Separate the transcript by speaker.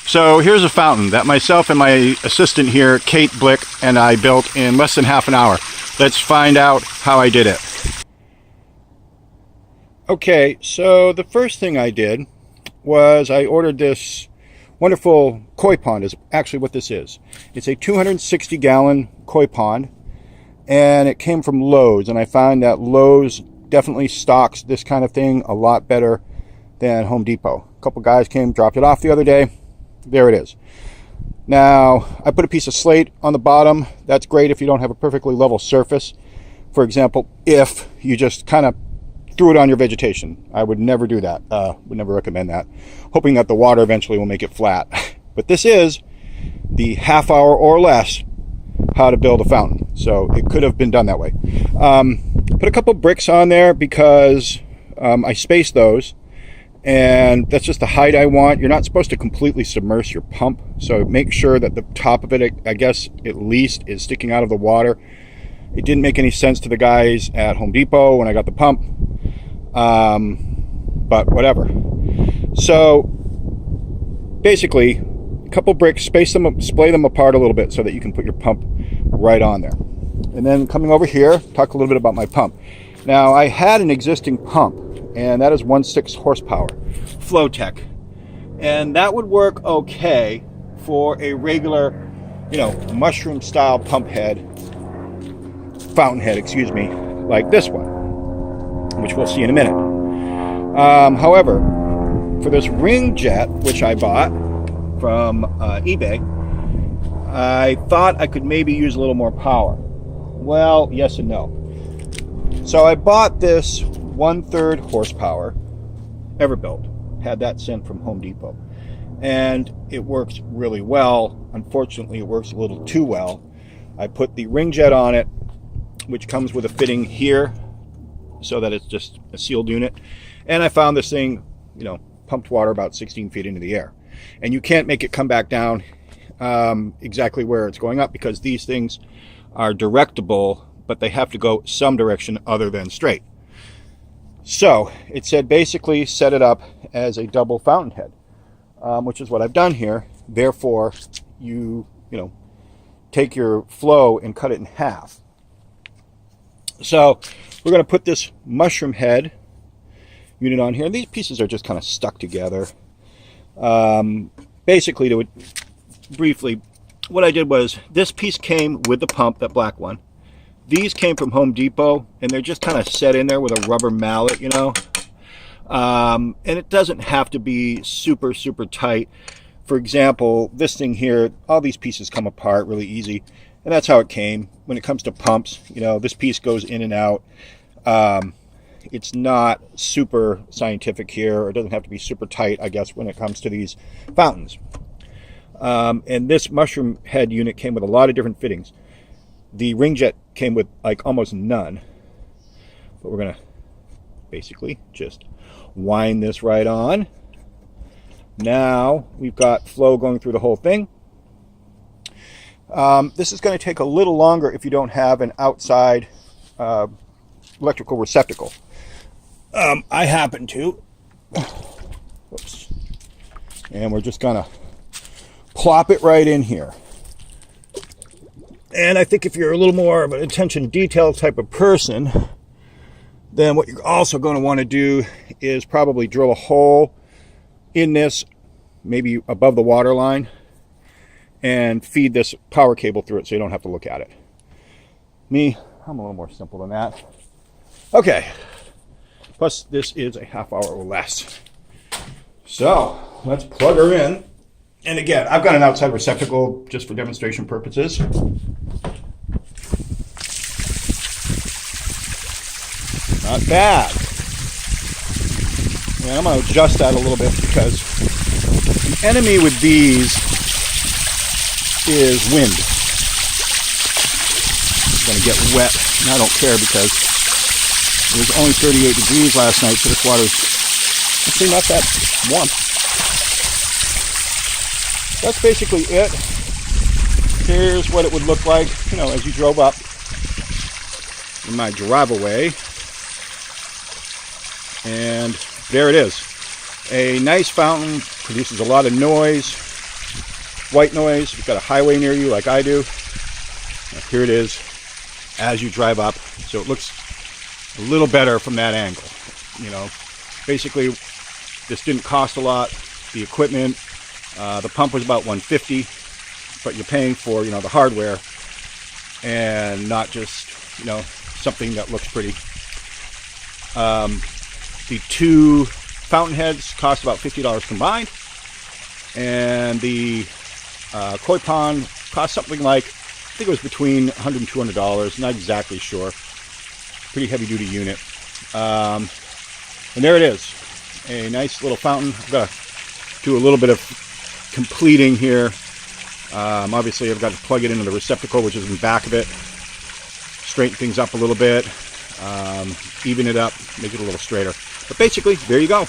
Speaker 1: So here's a fountain that myself and my assistant here, Kate Blick, and I built in less than half an hour. Let's find out how I did it. Okay, so the first thing I did was I ordered this wonderful koi pond, is actually what this is. It's a 260-gallon koi pond, and it came from Lowe's, and I found that Lowe's definitely stocks this kind of thing a lot better than Home Depot. A couple guys came, dropped it off the other day. There it is. Now, I put a piece of slate on the bottom. That's great if you don't have a perfectly level surface. For example, if you just kind of threw it on your vegetation. I would never do that. Would never recommend that. Hoping that the water eventually will make it flat. But this is the half hour or less how to build a fountain. So it could have been done that way. Put a couple bricks on there because I spaced those. And that's just the height I want. You're not supposed to completely submerge your pump, so make sure that the top of it, I guess, at least is sticking out of the water. It didn't make any sense to the guys at Home Depot when I got the pump, but whatever. So basically, a couple bricks, splay them apart a little bit so that you can put your pump right on there. And then coming over here, talk a little bit about my pump. Now, I had an existing pump, and that is 1.6 horsepower, Flowtech. And that would work okay for a regular, mushroom style fountain head, like this one, which we'll see in a minute. However, for this ring jet, which I bought from eBay, I thought I could maybe use a little more power. Well, yes and no. So I bought this 1/3 horsepower Everbuilt, had that sent from Home Depot, and it works really well. Unfortunately, it works a little too well. I put the ring jet on it, which comes with a fitting here so that it's just a sealed unit, and I found this thing pumped water about 16 feet into the air, and you can't make it come back down exactly where it's going up because these things are directable, but they have to go some direction other than straight. So it said basically set it up as a double fountainhead, which is what I've done here. Therefore, you take your flow and cut it in half. So we're going to put this mushroom head unit on here. These pieces are just kind of stuck together. Basically, briefly, what I did was this piece came with the pump, that black one. These came from Home Depot, and they're just kind of set in there with a rubber mallet, and it doesn't have to be super, super tight. For example, this thing here, all these pieces come apart really easy, and that's how it came. When it comes to pumps, this piece goes in and out. It's not super scientific here, or it doesn't have to be super tight, I guess, when it comes to these fountains. And this mushroom head unit came with a lot of different fittings. The ring jet came with almost none, but we're going to basically just wind this right on. Now we've got flow going through the whole thing. This is going to take a little longer if you don't have an outside electrical receptacle. I happen to. Whoops. And we're just going to plop it right in here. And I think if you're a little more of an attention to detail type of person, then what you're also going to want to do is probably drill a hole in this, maybe above the water line, and feed this power cable through it so you don't have to look at it. I'm a little more simple than that. Okay. Plus, this is a half hour or less. So, let's plug her in. And again, I've got an outside receptacle just for demonstration purposes. Not bad. And I'm going to adjust that a little bit because the enemy with these is wind. It's going to get wet, and I don't care because it was only 38 degrees last night, so this water's actually not that warm. That's basically it. Here's what it would look like, as you drove up in my driveway. And there it is. A nice fountain, produces a lot of noise. white noise, you've got a highway near you like I do. Now, here it is as you drive up. So it looks a little better from that angle. You know, basically this didn't cost a lot. The equipment, the pump was about $150, but you're paying for, you know, the hardware and not just, you know, something that looks pretty. The two fountain heads cost about $50 combined, and the koi pond cost something like, I think it was between $100 and $200, not exactly sure. Pretty heavy duty unit. And there it is, a nice little fountain. I've got to do a little bit of completing here. Obviously I've got to plug it into the receptacle, which is in the back of it, straighten things up a little bit, even it up, make it a little straighter. But basically, there you go.